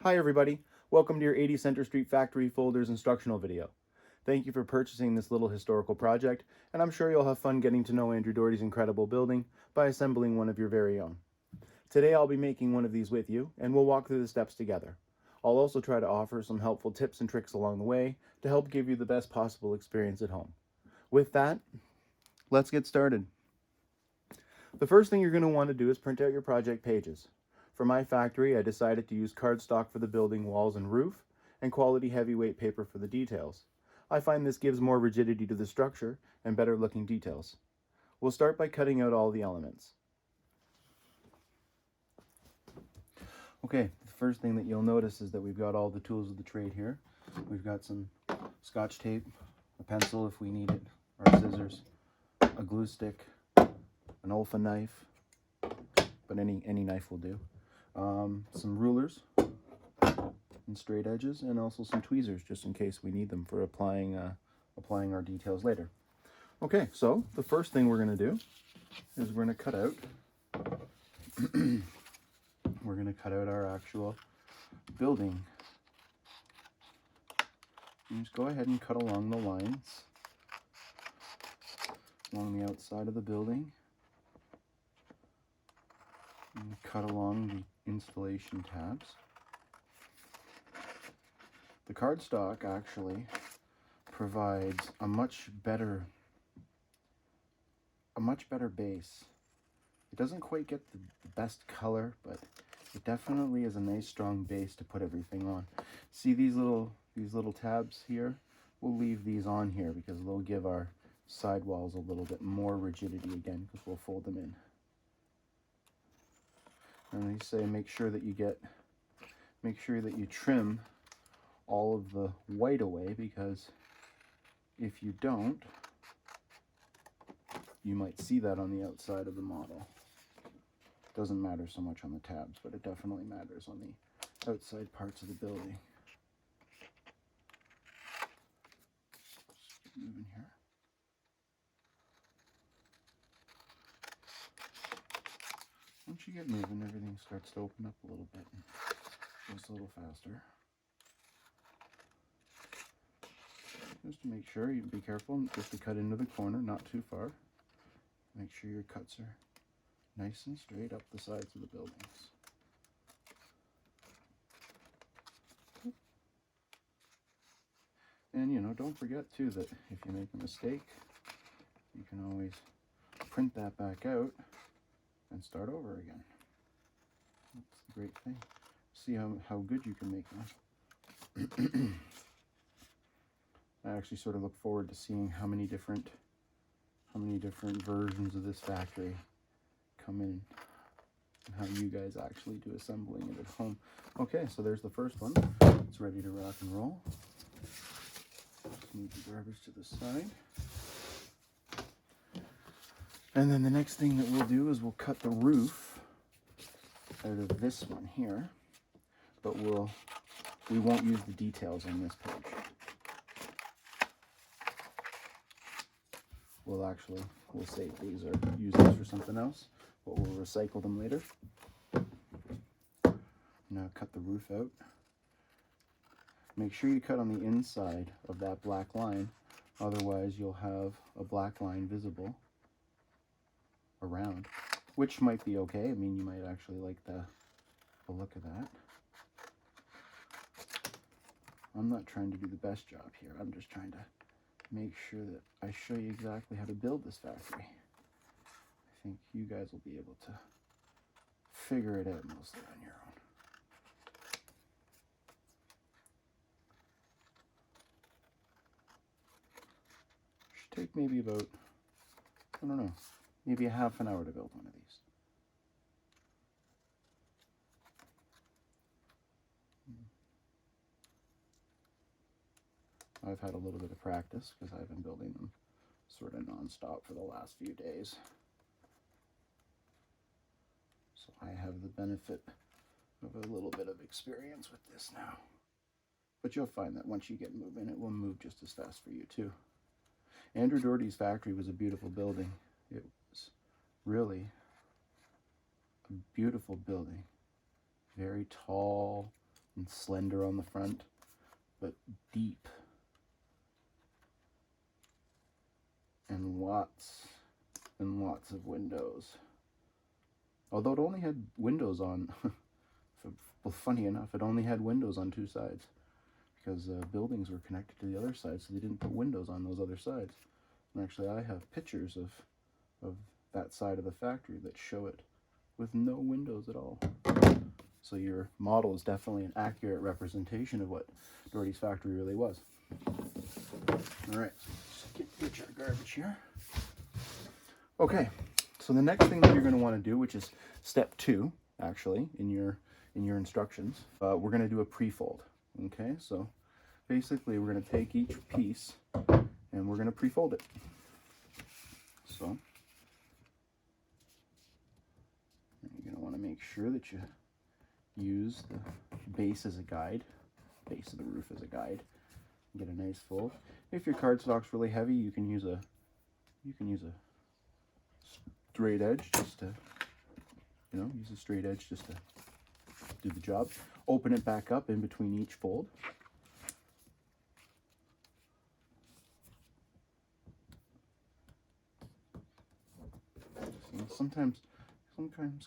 Hi everybody, welcome to your 80 Center Street Factory Folders instructional video. Thank you for purchasing this little historical project, and I'm sure you'll have fun getting to know Andrew Dougherty's incredible building by assembling one of your very own. Today I'll be making one of these with you, and we'll walk through the steps together. I'll also try to offer some helpful tips and tricks along the way to help give you the best possible experience at home. With that, let's get started. The first thing you're going to want to do is print out your project pages. For my factory, I decided to use cardstock for the building walls and roof, and quality heavyweight paper for the details. I find this gives more rigidity to the structure and better looking details. We'll start by cutting out all the elements. Okay, the first thing that you'll notice is that we've got all the tools of the trade here. We've got some Scotch tape, a pencil if we need it, our scissors, a glue stick, an Olfa knife, but any knife will do. Some rulers and straight edges, and also some tweezers just in case we need them for applying our details later. Okay, so the first thing we're going to do is we're going to cut out our actual building. And just go ahead and cut along the lines along the outside of the building. And cut along the installation tabs. The cardstock actually provides a much better base. It doesn't quite get the best color, but it definitely is a nice strong base to put everything on. See these little tabs here? We'll leave these on here because they'll give our sidewalls a little bit more rigidity again, because we'll fold them in. And they say make sure that you trim all of the white away, because if you don't, you might see that on the outside of the model. Doesn't matter so much on the tabs, but it definitely matters on the outside parts of the building. Just moving here. Once you get moving, everything starts to open up a little bit and goes a little faster. Just to make sure, you be careful just to cut into the corner, not too far. Make sure your cuts are nice and straight up the sides of the buildings. And don't forget too that if you make a mistake, you can always print that back out and start over again. That's the great thing. See how good you can make them. I actually sort of look forward to seeing how many different versions of this factory come in and how you guys actually do assembling it at home. Okay, so there's the first one. It's ready to rock and roll. Just move the garbage to the side. And then the next thing that we'll do is we'll cut the roof out of this one here, but we won't use the details on this page. We'll save these or use these for something else, but we'll recycle them later. Now cut the roof out. Make sure you cut on the inside of that black line, otherwise you'll have a black line visible around, which might be okay. I mean, you might actually like the look of that. I'm not trying to do the best job here. I'm just trying to make sure that I show you exactly how to build this factory. I think you guys will be able to figure it out mostly on your own. Should take maybe about, I don't know, maybe a half an hour to build one of these. I've had a little bit of practice because I've been building them sort of non-stop for the last few days. So I have the benefit of a little bit of experience with this now. But you'll find that once you get moving, it will move just as fast for you too. Andrew Dougherty's factory was a beautiful building. It was really a beautiful building. Very tall, and slender on the front, but deep and lots of windows. Although it only had windows on, well, funny enough, it only had windows on 2 sides because buildings were connected to the other side, so they didn't put windows on those other sides. And actually, I have pictures of that side of the factory that show it with no windows at all. So your model is definitely an accurate representation of what Dougherty's factory really was. All right, so get your garbage here. Okay, so the next thing that you're going to want to do, which is step 2, actually, in your instructions, we're going to do a pre-fold. Okay, so basically we're going to take each piece and we're going to pre-fold it. So you're going to want to make sure that you use the base as a guide, base of the roof as a guide. Get a nice fold. If your cardstock's really heavy, you can use a straight edge just to, use a straight edge just to do the job. Open it back up in between each fold. So sometimes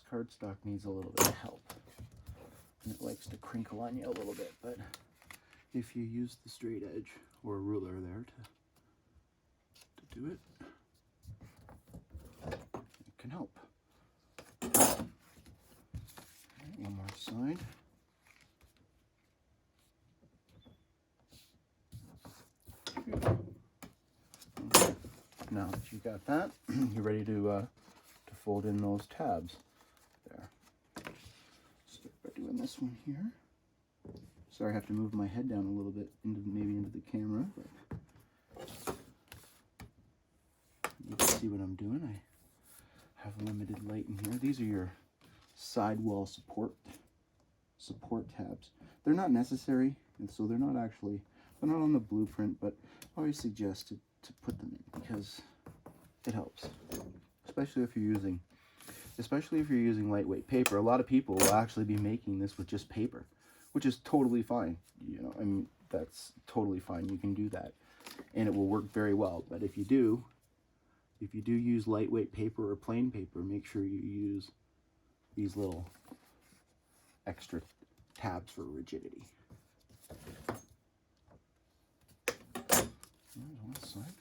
cardstock needs a little bit of help, and it likes to crinkle on you a little bit, but if you use the straight edge or a ruler there to do it, it can help. Right, one more side. Okay. Now that you got that, you're ready to fold in those tabs there. Start by doing this one here. Sorry, I have to move my head down a little bit maybe into the camera, but you can see what I'm doing. I have limited light in here. These are your sidewall support tabs. They're not necessary, and so they're not on the blueprint, but I always suggest to put them in because it helps, especially if you're using lightweight paper. A lot of people will actually be making this with just paper, which is totally fine. I mean, that's totally fine. You can do that, and it will work very well. But if you do use lightweight paper or plain paper, make sure you use these little extra tabs for rigidity. On this side.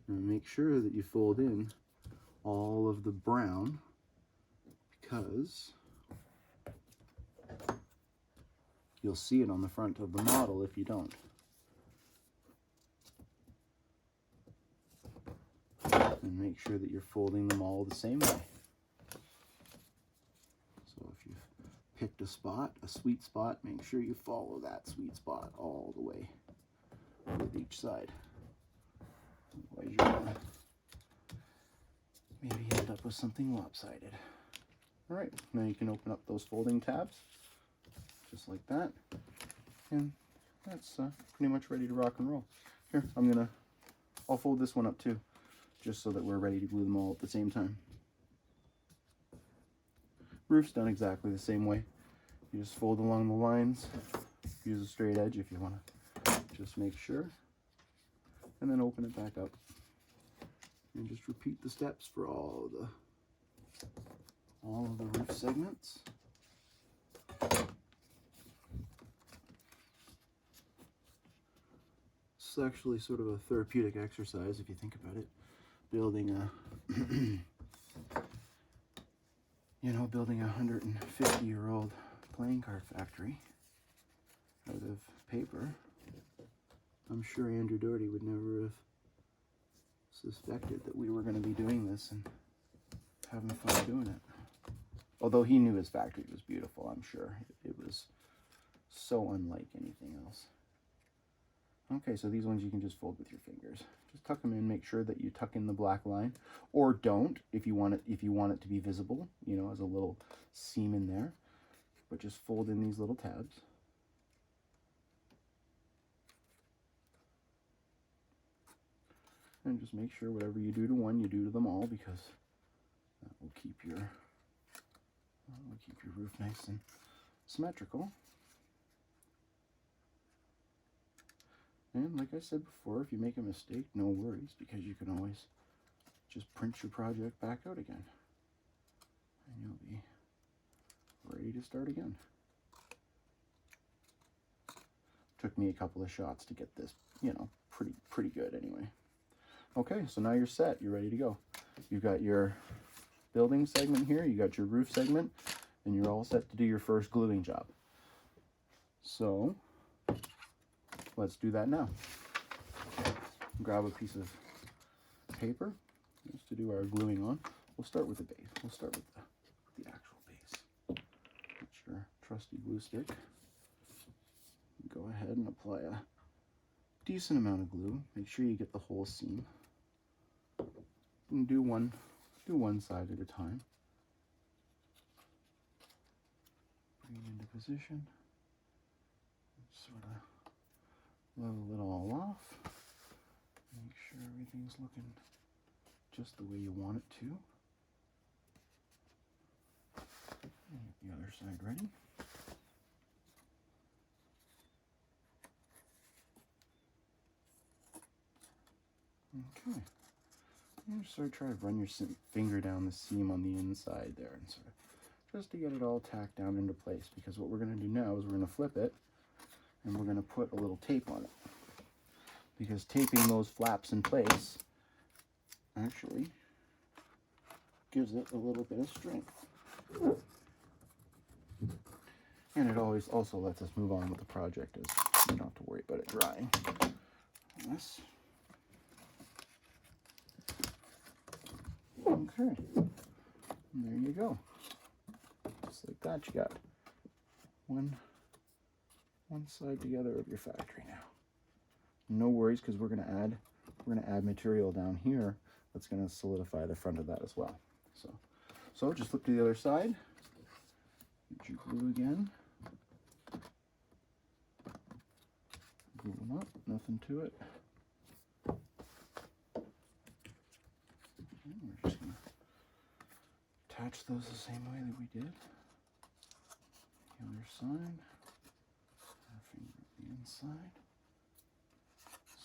And make sure that you fold in all of the brown, because you'll see it on the front of the model if you don't. And make sure that you're folding them all the same way. So if you've picked a spot, a sweet spot, make sure you follow that sweet spot all the way with each side. Otherwise you're gonna maybe end up with something lopsided. All right, now you can open up those folding tabs, just like that. And that's pretty much ready to rock and roll. Here, I'll fold this one up too, just so that we're ready to glue them all at the same time. Roof's done exactly the same way. You just fold along the lines, use a straight edge if you want to just make sure, and then open it back up. And just repeat the steps for all of the roof segments. It's actually sort of a therapeutic exercise if you think about it. Building a 150-year-old playing card factory out of paper. I'm sure Andrew Dougherty would never have suspected that we were going to be doing this and having fun doing it. Although he knew his factory was beautiful, I'm sure. It was so unlike anything else. Okay, so these ones you can just fold with your fingers. Just tuck them in, make sure that you tuck in the black line, or don't if you want it to be visible, as a little seam in there. But just fold in these little tabs. And just make sure whatever you do to one, you do to them all, because that will keep your keep your roof nice and symmetrical. And like I said before, if you make a mistake, no worries, because you can always just print your project back out again. And you'll be ready to start again. Took me a couple of shots to get this, you know, pretty good anyway. Okay, so now you're set. You're ready to go. You've got your building segment here, you got your roof segment, and you're all set to do your first gluing job. So let's do that now. Grab a piece of paper just to do our gluing on. We'll start with the base. We'll start with the actual base. Get your trusty glue stick. Go ahead and apply a decent amount of glue. Make sure you get the whole seam. And do one side at a time. Bring it into position. Sort of level it all off. Make sure everything's looking just the way you want it to. And get the other side ready. Okay. And sort of try to run your finger down the seam on the inside there, and sort of just to get it all tacked down into place, because what we're going to do now is we're going to flip it and we're going to put a little tape on it, because taping those flaps in place actually gives it a little bit of strength, and it always also lets us move on with the project, as you don't have to worry about it drying. This. Okay, and there you go. Just like that, you got one side together of your factory now. No worries, because we're gonna add material down here that's gonna solidify the front of that as well. So just flip to the other side. Get your glue again. Glue them up. Nothing to it. We're just gonna attach those the same way that we did. The other side. Our finger at the inside.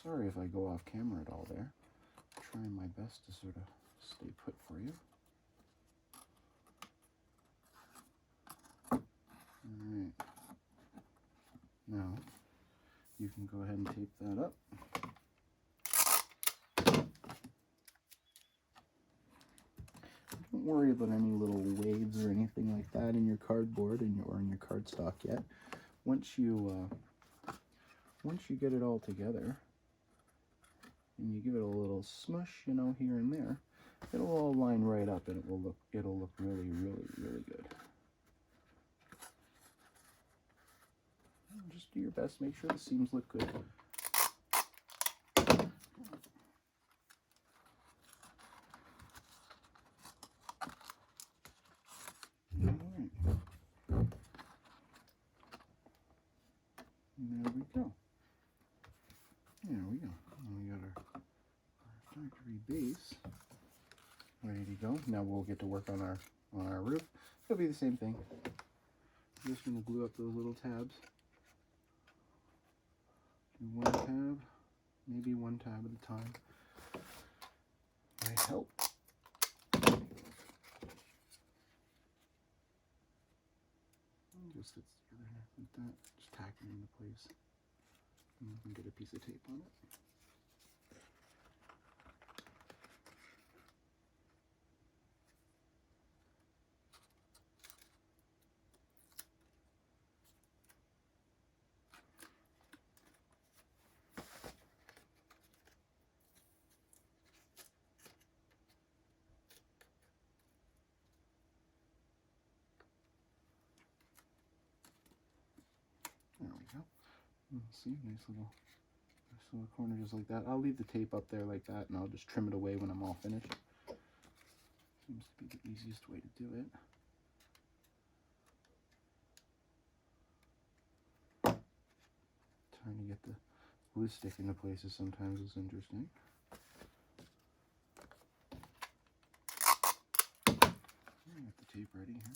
Sorry if I go off camera at all there. I'm trying my best to sort of stay put for you. Alright. Now, you can go ahead and tape that up. Don't worry about any little waves or anything like that in your cardboard or in your cardstock yet. Once you get it all together and you give it a little smush, you know, here and there, it'll all line right up, and it'll look really, really, really good. And just do your best. Make sure the seams look good. There we go. There we go. And we got our factory base ready to go. Now we'll get to work on our roof. It'll be the same thing. I'm just going to glue up those little tabs. Do one tab, maybe one tab at a time. Might help. Just fits together like that. Just tack it into place. And you can get a piece of tape on it. There we go. See, nice little corner just like that. I'll leave the tape up there like that, and I'll just trim it away when I'm all finished. Seems to be the easiest way to do it. Trying to get the glue stick into places sometimes is interesting. I got the tape ready here.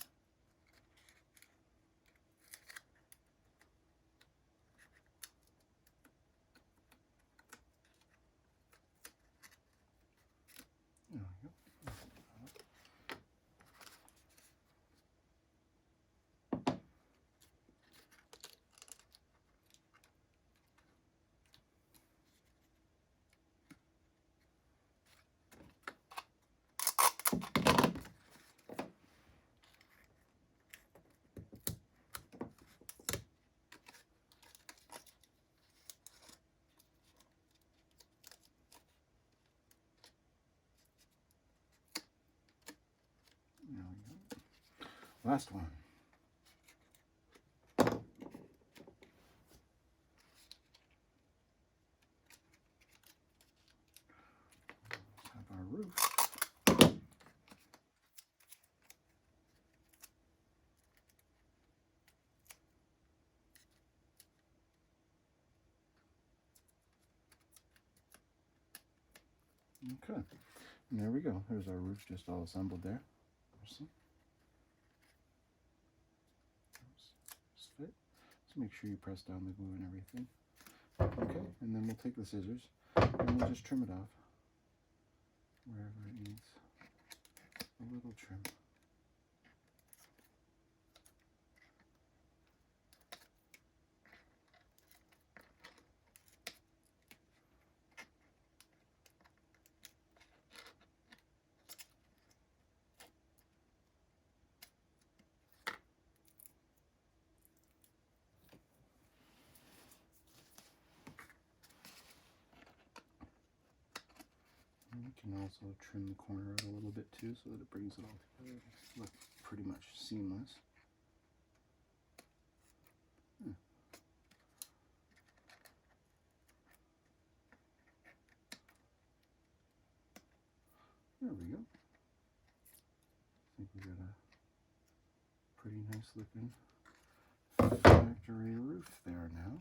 Last one. Have our roof. Okay, and there we go. There's our roof just all assembled there. Just fit. Just make sure you press down the glue and everything. Okay, and then we'll take the scissors and we'll just trim it off wherever it needs a little trim. And we can also trim the corner out a little bit too so that it brings it all together. Look pretty much seamless. There we go. I think we got a pretty nice looking factory roof there now.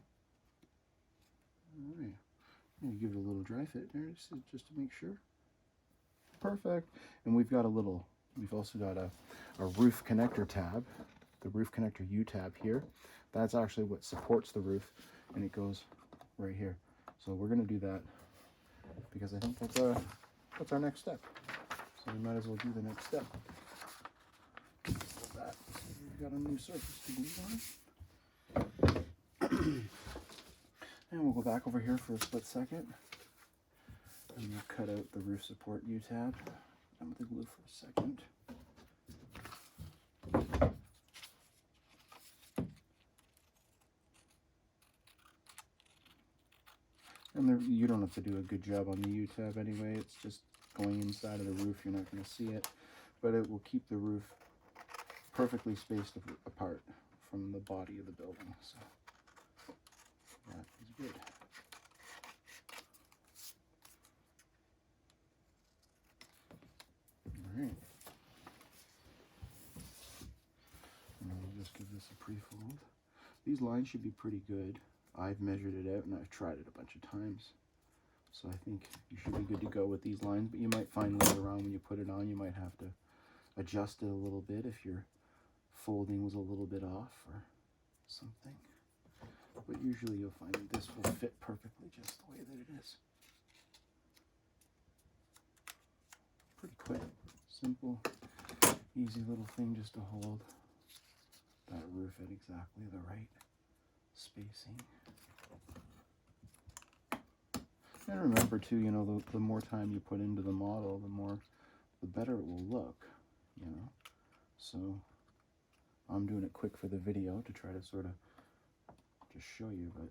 Alright, I'm going to give it a little dry fit there just to make sure. Perfect. And we've also got a roof connector tab, the roof connector U tab here. That's actually what supports the roof, and it goes right here. So we're going to do that because I think that's our next step. So we might as well do the next step. That. So we've got a new surface to glue on. And we'll go back over here for a split second. And we'll cut out the roof support U-tab. Done with the glue for a second. And you don't have to do a good job on the U-tab anyway. It's just going inside of the roof. You're not going to see it. But it will keep the roof perfectly spaced apart from the body of the building. So that is good. Alright. And we'll just give this a pre-fold. These lines should be pretty good. I've measured it out and I've tried it a bunch of times. So I think you should be good to go with these lines, but you might find later on when you put it on, you might have to adjust it a little bit if your folding was a little bit off or something. But usually you'll find that this will fit perfectly just the way that it is. Pretty quick, simple, easy little thing just to hold that roof at exactly the right spacing. And remember too, you know, the more time you put into the model, the better it will look, you know. So I'm doing it quick for the video to try to sort of just show you, but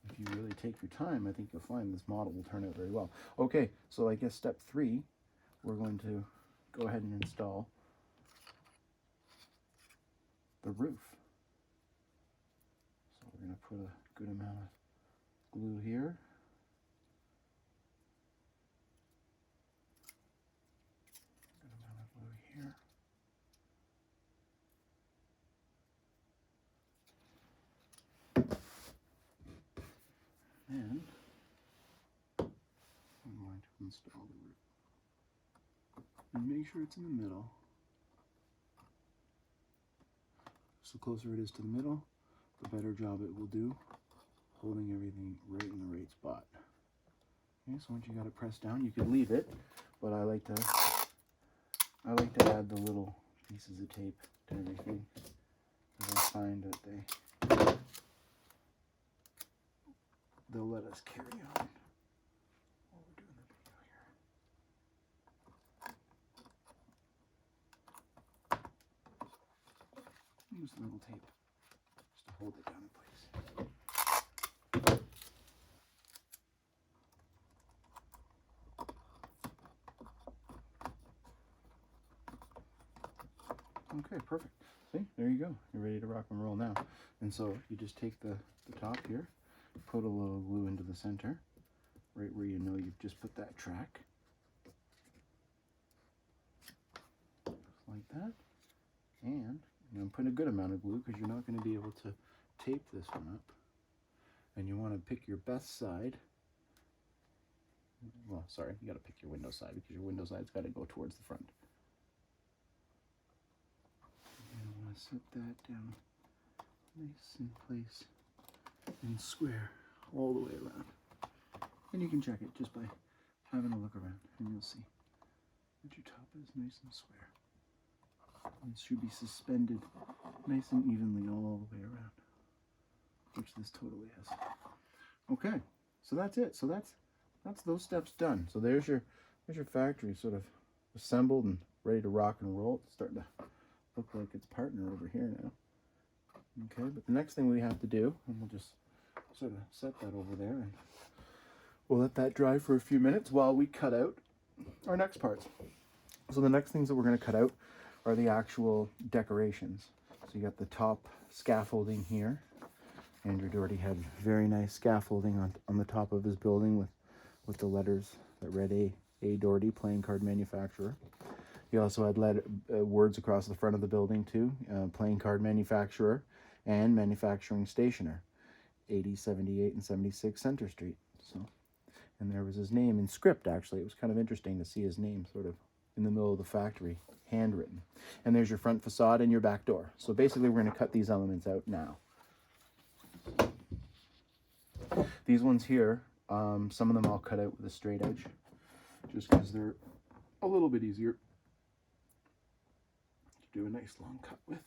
if you really take your time, I think you'll find this model will turn out very well. Okay, so I guess step 3, we're going to go ahead and install the roof. So we're going to put a good amount of glue here. Good amount of glue here. And I'm going to install the roof. And make sure it's in the middle. So the closer it is to the middle, the better job it will do holding everything right in the right spot. Okay, so once you got it pressed down, you could leave it, but I like to add the little pieces of tape to everything because I find that they'll let us carry on while we're doing the video here. Use a little tape just to hold it down in place. Okay, Okay, perfect. See, there you go. You're ready to rock and roll now. And so you just take the top here, put a little glue into the center, right where you know you've just put that track. Just like that. And I'm putting a good amount of glue because you're not going to be able to tape this one up. And you want to pick your best side. Well, sorry, you got to pick your window side because your window side's got to go towards the front. And I want to set that down nice in place and square all the way around. And you can check it just by having a look around, and you'll see that your top is nice and square. It should be suspended nice and evenly all the way around, which this totally is. Okay, so that's it. So that's those steps done. So there's your factory sort of assembled and ready to rock and roll. It's starting to look like its partner over here now. Okay, but the next thing we have to do, and we'll just sort of set that over there, and we'll let that dry for a few minutes while we cut out our next parts. So the next things that we're going to cut out are the actual decorations. So you got the top scaffolding here. Andrew Dougherty had very nice scaffolding on the top of his building with the letters that read A. Dougherty, playing card manufacturer. He also had words across the front of the building too, playing card manufacturer and manufacturing stationer, 80, 78, and 76 Center Street. So, and there was his name in script, actually. It was kind of interesting to see his name sort of in the middle of the factory, handwritten. And there's your front facade and your back door. So basically we're going to cut these elements out now. These ones here, some of them I'll cut out with a straight edge, just because they're a little bit easier to do a nice long cut with.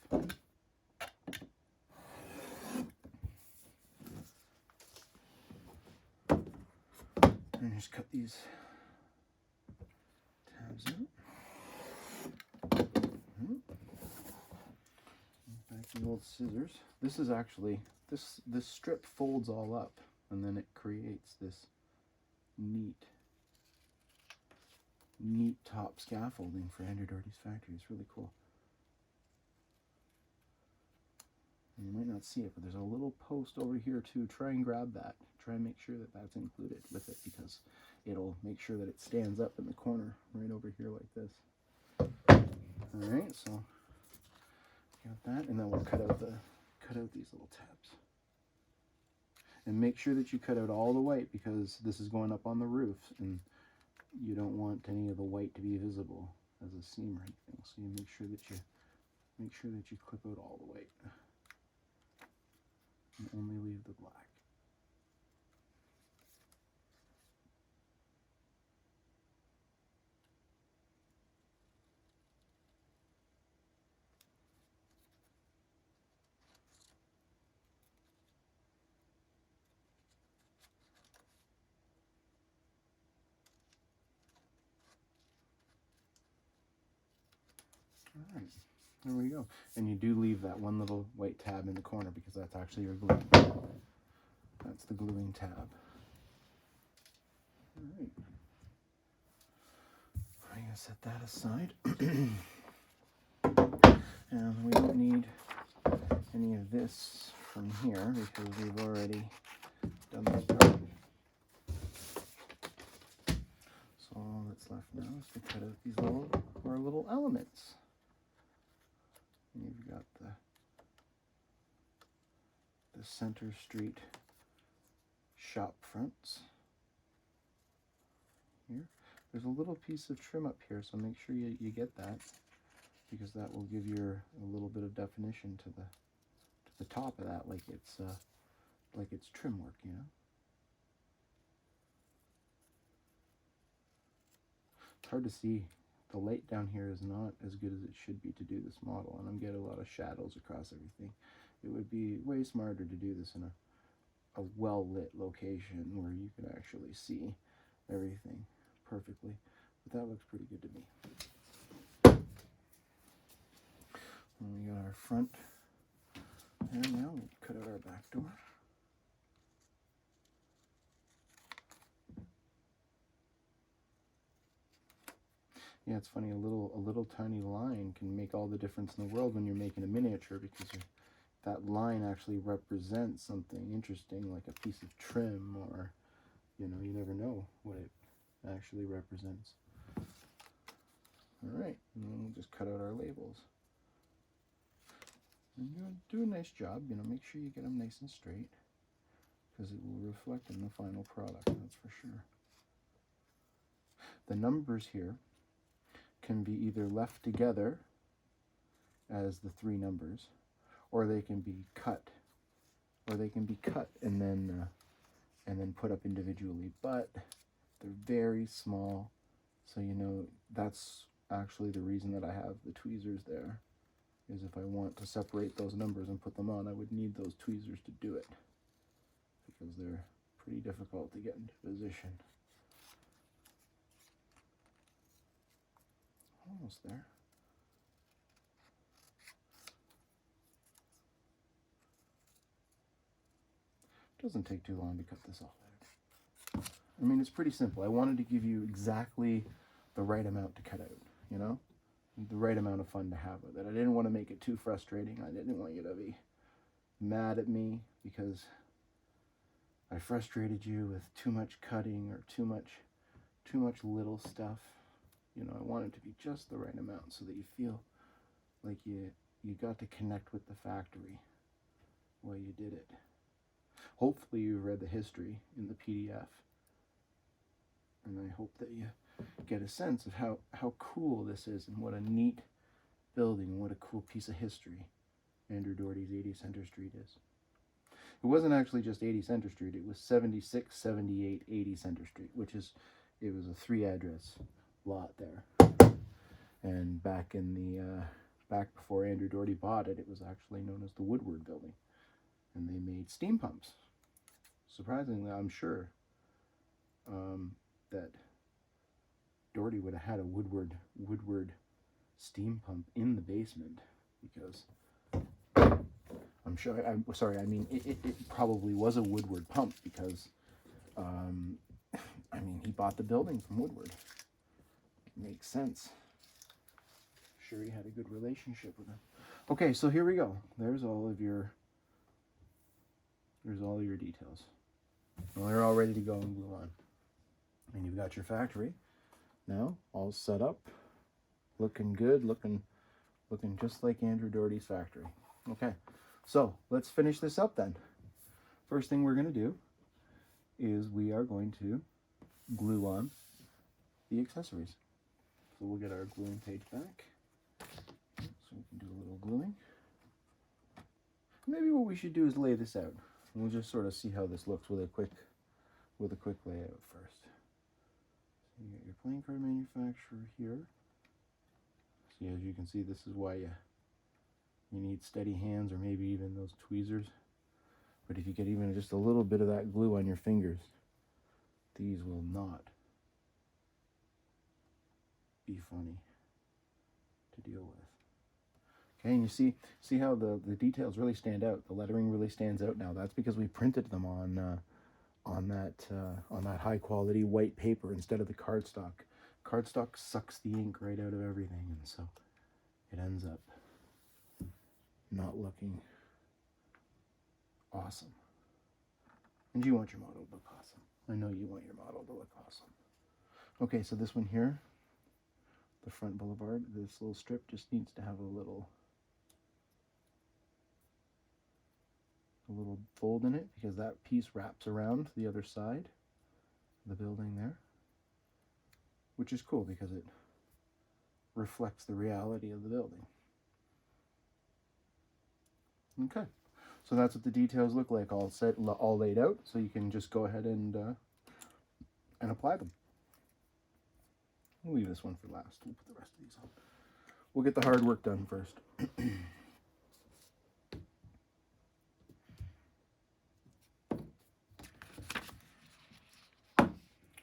And just cut these tabs out. Back to the old scissors. This is actually, this strip folds all up, and then it creates this neat top scaffolding for Andrew Dougherty's factory. It's really cool. And you might not see it, but there's a little post over here too. Try and grab that. Try and make sure that that's included with it, because it'll make sure that it stands up in the corner right over here like this. All right, so got that, and then we'll cut out these little tabs. And make sure that you cut out all the white, because this is going up on the roof, and you don't want any of the white to be visible as a seam or anything. So you make sure that you clip out all the white and only leave the black. All right, there we go. And you do leave that one little white tab in the corner, because that's actually your glue. That's the gluing tab. All right. I'm going to set that aside. And we don't need any of this from here, because we've already done this part. So all that's left now is to cut out these little elements. And you've got the Center Street shop fronts here. There's a little piece of trim up here, so make sure you get that, because that will give you a little bit of definition to the top of that, like it's trim work, you know. It's hard to see. The light down here is not as good as it should be to do this model, and I'm getting a lot of shadows across everything. It would be way smarter to do this in a well-lit location where you can actually see everything perfectly, but that looks pretty good to me. And we got our front, and now we cut out our back door. Yeah, it's funny, a little tiny line can make all the difference in the world when you're making a miniature, because that line actually represents something interesting, like a piece of trim, or, you know, you never know what it actually represents. All right, and then we'll just cut out our labels. And you do a nice job, you know, make sure you get them nice and straight, because it will reflect in the final product, that's for sure. The numbers here can be either left together as the 3 numbers, or they can be cut, and then put up individually, but they're very small, so you know that's actually the reason that I have the tweezers there, is if I want to separate those numbers and put them on, I would need those tweezers to do it, because they're pretty difficult to get into position. Almost there. Doesn't take too long to cut this off. I mean, it's pretty simple. I wanted to give you exactly the right amount to cut out, you know? The right amount of fun to have with it. I didn't want to make it too frustrating. I didn't want you to be mad at me because I frustrated you with too much cutting or too much little stuff. You know, I want it to be just the right amount so that you feel like you got to connect with the factory while you did it. Hopefully you've read the history in the PDF, and I hope that you get a sense of how cool this is, and what a neat building, and what a cool piece of history Andrew Dougherty's 80 Center Street is. It wasn't actually just 80 Center Street, it was 76, 78, 80 Center Street, it was a 3-address lot there. And back before Andrew Dougherty bought it, it was actually known as the Woodward Building. And they made steam pumps. Surprisingly, I'm sure that Dougherty would have had a Woodward steam pump in the basement, because I'm sure, it probably was a Woodward pump, because he bought the building from Woodward. Makes sense. Sure, he had a good relationship with him. Okay, so here we go. There's all your details. Well, they're all ready to go and glue on. And you've got your factory now all set up, looking good, looking just like Andrew Dougherty's factory. Okay, so let's finish this up then. First thing we're going to do is we are going to glue on the accessories. So we'll get our gluing page back, so we can do a little gluing. Maybe what we should do is lay this out. And we'll just sort of see how this looks with a quick layout first. So you got your playing card manufacturer here. See, as you can see, this is why you need steady hands, or maybe even those tweezers. But if you get even just a little bit of that glue on your fingers, these will not be funny to deal with. Okay, and you see how the details really stand out. The lettering really stands out now. That's because we printed them on that high quality white paper instead of the cardstock. Cardstock sucks the ink right out of everything, and so it ends up not looking awesome. And you want your model to look awesome. I know you want your model to look awesome. Okay, so this one here, the front boulevard, this little strip just needs to have a little fold in it, because that piece wraps around the other side of the building there, which is cool because it reflects the reality of the building. Okay, so that's what the details look like, all laid out, so you can just go ahead and apply them. We'll leave this one for last. We'll put the rest of these on. We'll get the hard work done first.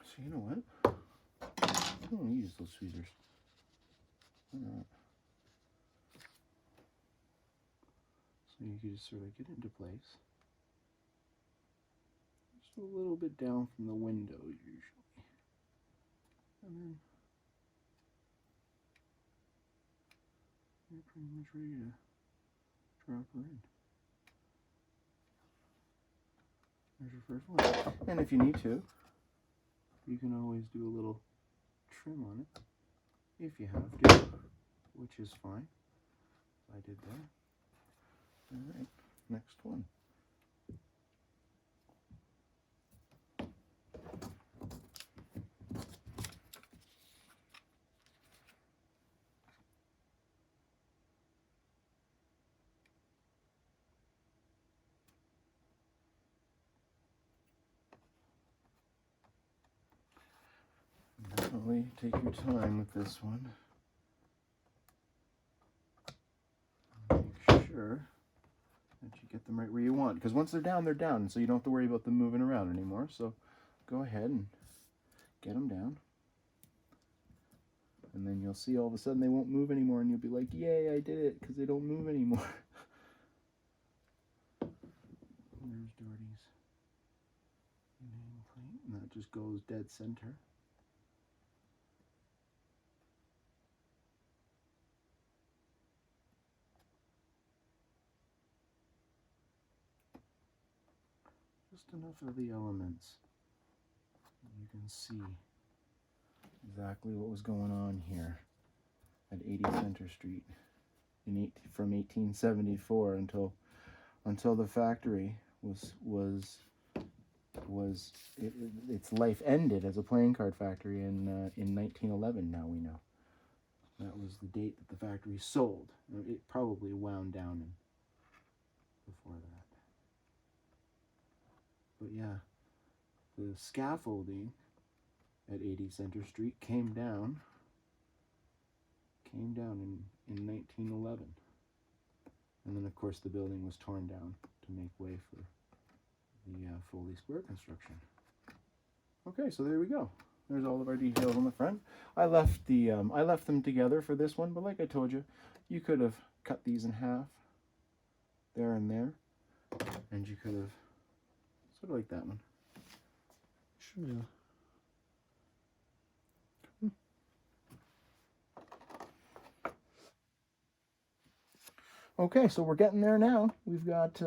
So you know what? I don't want to use those tweezers. Why not? So you can just sort of get into place. Just a little bit down from the window usually. And then You're pretty much ready to drop her in. There's your first one. And if you need to, you can always do a little trim on it if you have to, which is fine. I did that. All right, next one. Definitely take your time with this one. Make sure that you get them right where you want, because once they're down, and so you don't have to worry about them moving around anymore. So go ahead and get them down, and then you'll see all of a sudden they won't move anymore, and you'll be like, yay, I did it, because they don't move anymore. There's Dougherty's nameplate, and that just goes dead center. Just enough of the elements. You can see exactly what was going on here at 80 Center Street from 1874 until the factory its life ended as a playing card factory in 1911. Now we know that was the date that the factory sold. It probably wound down before that. But yeah, the scaffolding at 80 Center Street came down in 1911. And then, of course, the building was torn down to make way for the Foley Square construction. Okay, so there we go. There's all of our details on the front. I left them together for this one, but like I told you, you could have cut these in half, there and there, and you could have sort of like that one. Sure. Okay, so we're getting there now. We've got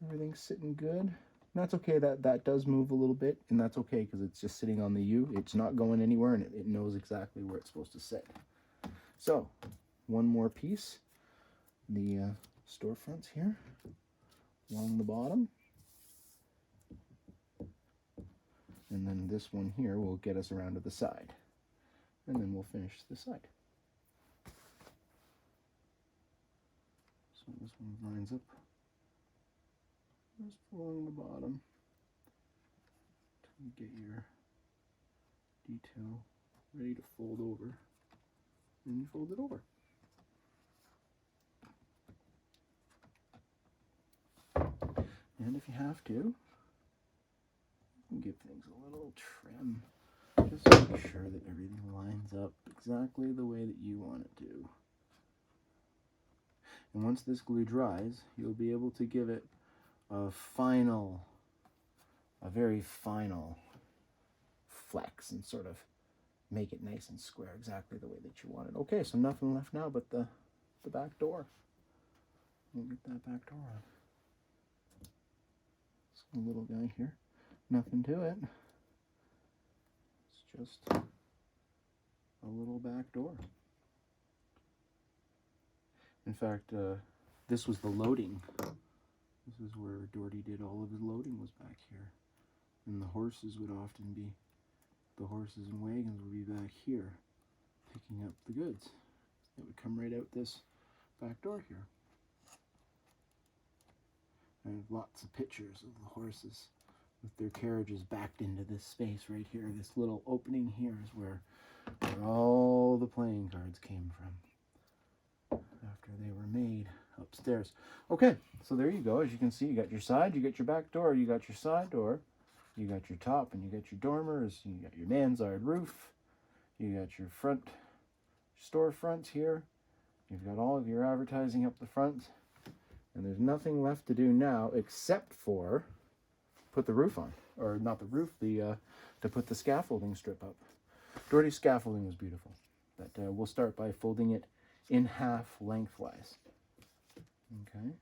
everything sitting good. And that's okay, that does move a little bit, and that's okay because it's just sitting on the U. It's not going anywhere, and it knows exactly where it's supposed to sit. So, one more piece. The storefronts here along the bottom. And then this one here will get us around to the side. And then we'll finish the side. So this one lines up just along the bottom to get your detail ready to fold over. And you fold it over. And if you have to, you can give things a little trim. Just make sure that everything lines up exactly the way that you want it to. And once this glue dries, you'll be able to give it a very final flex and sort of make it nice and square exactly the way that you want it. Okay, so nothing left now but the back door. We'll get that back door on. So a little guy here, nothing to it. It's just a little back door. In fact, this was the loading. This is where Dougherty did all of his loading, was back here. And the horses and wagons would be back here, picking up the goods. It would come right out this back door here. I have lots of pictures of the horses with their carriages backed into this space right here. This little opening here is where all the playing cards came from after they were made upstairs. Okay, so there you go. As you can see, you got your side, you got your back door, you got your side door, you got your top, and you got your dormers, you got your mansard roof, you got your front storefronts here, you've got all of your advertising up the front, and there's nothing left to do now except for put the roof on, or not the roof, to put the scaffolding strip up. Dougherty's scaffolding was beautiful, but we'll start by folding it in half lengthwise. Okay.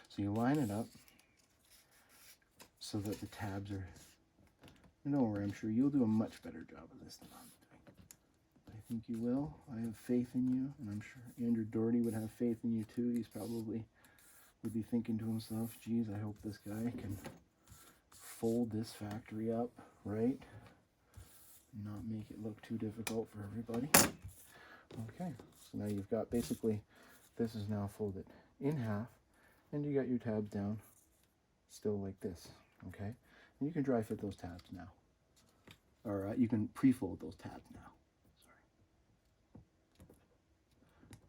So you line it up so that the tabs are, don't worry, I'm sure you'll do a much better job of this than I'm doing. I think you will. I have faith in you, and I'm sure Andrew Dougherty would have faith in you too. He's probably would be thinking to himself, geez, I hope this guy can fold this factory up, right? Not make it look too difficult for everybody. Okay, so now you've got basically, this is now folded in half, and you got your tabs down still like this, okay? And you can dry fit those tabs now. Or you can pre-fold those tabs now. Sorry.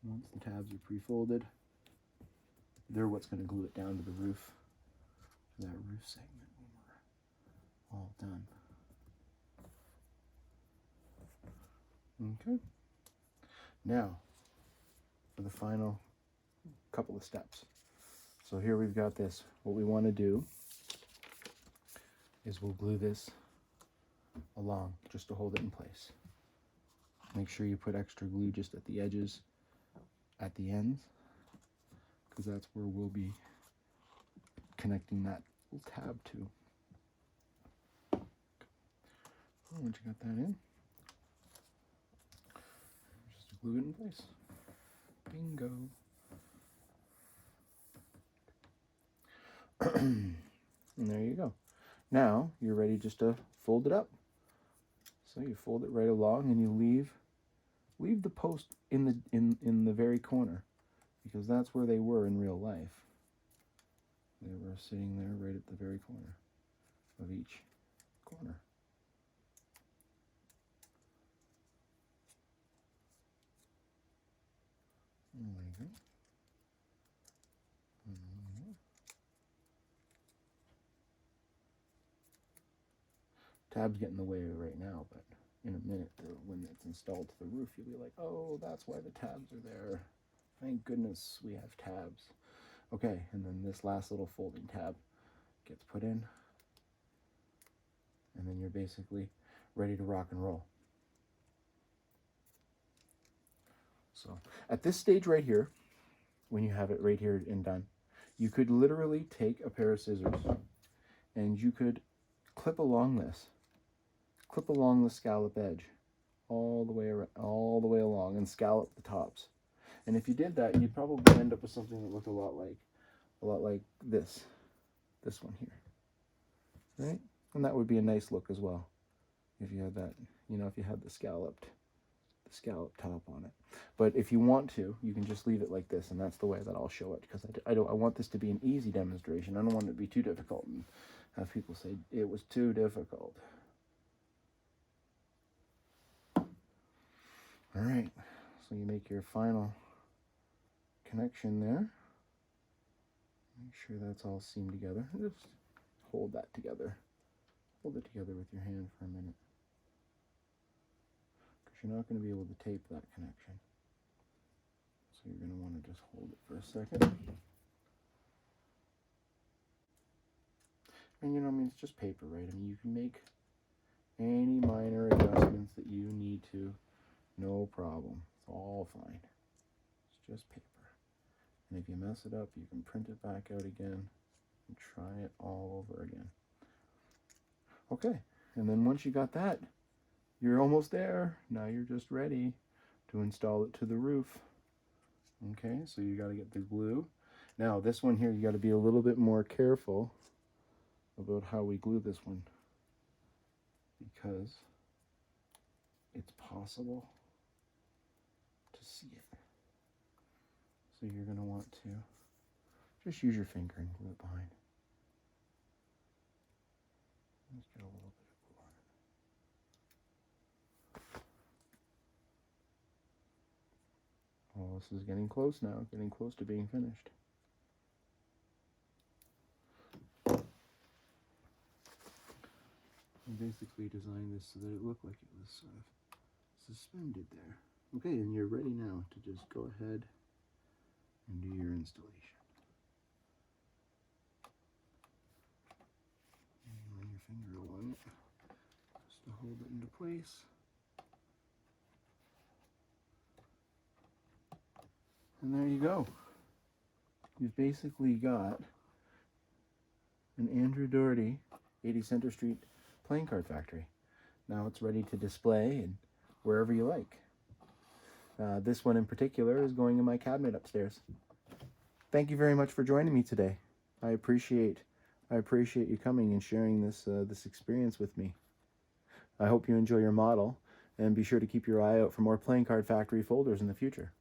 Once the tabs are pre-folded, they're what's going to glue it down to the roof, to that roof segment when we're all done. Okay. Now, for the final couple of steps. So here we've got this. What we want to do is we'll glue this along just to hold it in place. Make sure you put extra glue just at the edges, at the ends, because that's where we'll be connecting that little tab to. Once you got that in, just glue it in place. Bingo. And there you go. Now you're ready just to fold it up. So you fold it right along, and you leave the post in the very corner, because that's where they were in real life. They were sitting there right at the very corner of each corner. There you go. Tabs get in the way right now, but in a minute, when it's installed to the roof, you'll be like, oh, that's why the tabs are there. Thank goodness we have tabs. Okay, and then this last little folding tab gets put in, and then you're basically ready to rock and roll. So at this stage right here, when you have it right here and done, you could literally take a pair of scissors and you could clip along the scallop edge all the way along, and scallop the tops. And if you did that, you'd probably end up with something that looked a lot like this one here, right? And that would be a nice look as well if you had that, if you had the scallop top on it. But if you want to, you can just leave it like this, and that's the way that I'll show it, because I want this to be an easy demonstration. I don't want it to be too difficult and have people say it was too difficult. All right, so you make your final connection there. Make sure that's all seamed together. Just hold that together. Hold it together with your hand for a minute, because you're not going to be able to tape that connection. So you're going to want to just hold it for a second. And I mean, it's just paper, right? I mean, you can make any minor adjustments that you need to. No problem. It's all fine. It's just paper. And if you mess it up, you can print it back out again and try it all over again. Okay, and then once you got that, you're almost there. Now you're just ready to install it to the roof. Okay, so you got to get the glue. Now this one here, you got to be a little bit more careful about how we glue this one, because it's possible to see it. So you're going to want to just use your finger and glue it behind. Just get a little bit of glue on it. Well, this is getting close now, getting close to being finished. I basically designed this so that it looked like it was sort of suspended there. Okay, and you're ready now to just go ahead and do your installation. And run your finger along it just to hold it into place. And there you go. You've basically got an Andrew Dougherty 80 Center Street playing card factory. Now it's ready to display and wherever you like. This one in particular is going in my cabinet upstairs. Thank you very much for joining me today. I appreciate you coming and sharing this experience with me. I hope you enjoy your model, and be sure to keep your eye out for more playing card factory folders in the future.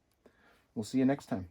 We'll see you next time.